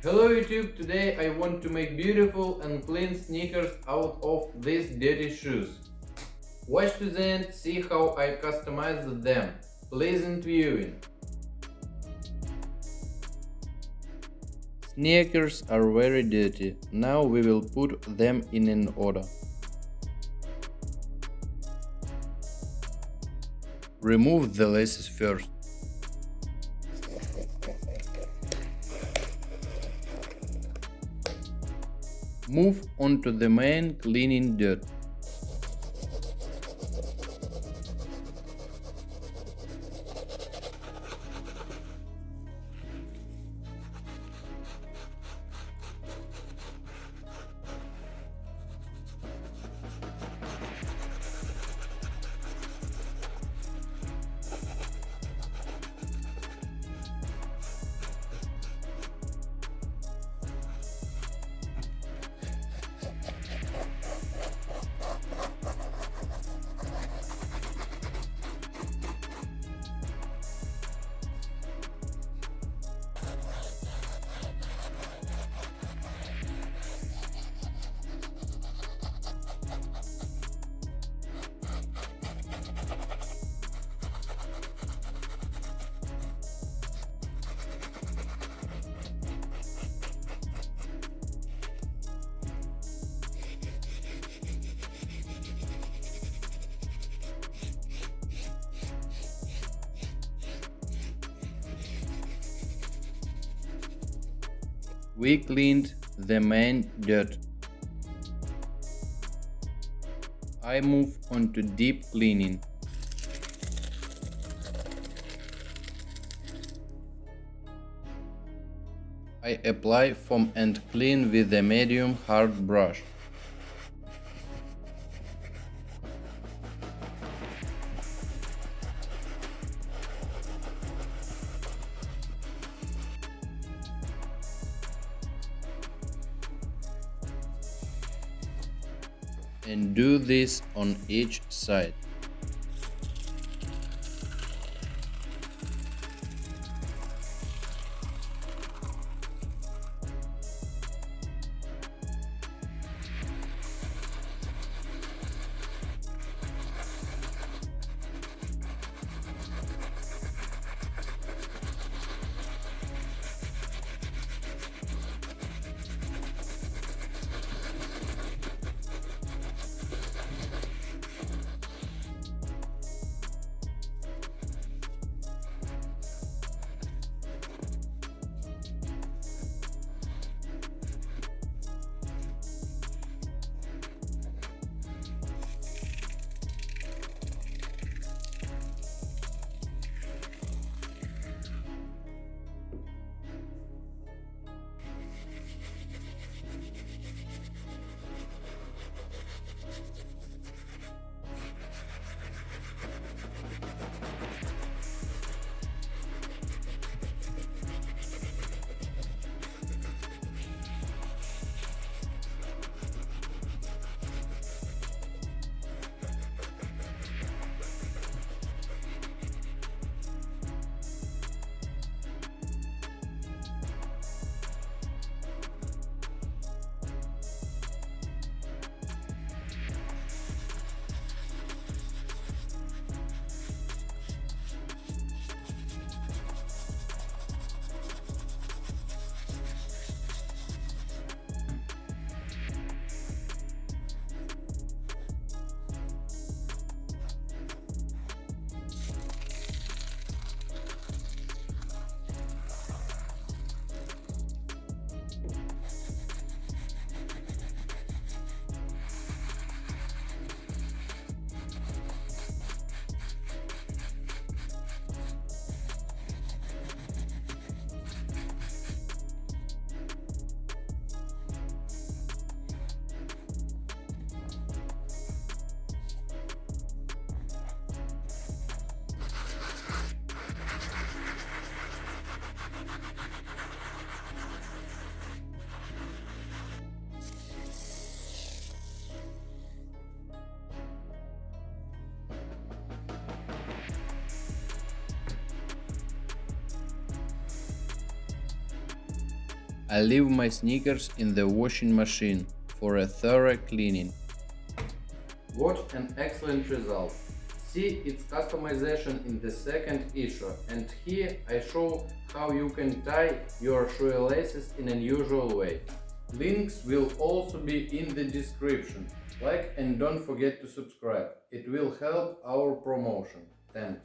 Hello YouTube, today I want to make beautiful and clean sneakers out of these dirty shoes. Watch to the end, see how I customized them. Pleasant viewing. Sneakers are very dirty, now we will put them in an order. Remove the laces first. Move on to the main cleaning dirt. We cleaned the main dirt. I move on to deep cleaning. I apply foam and clean with a medium hard brush. And do this on each side. I leave my sneakers in the washing machine for a thorough cleaning. Watch an excellent result. See its customization in the second issue, and here I show how you can tie your shoelaces in an unusual way. Links will also be in the description. Like and don't forget to subscribe. It will help our promotion. Thanks.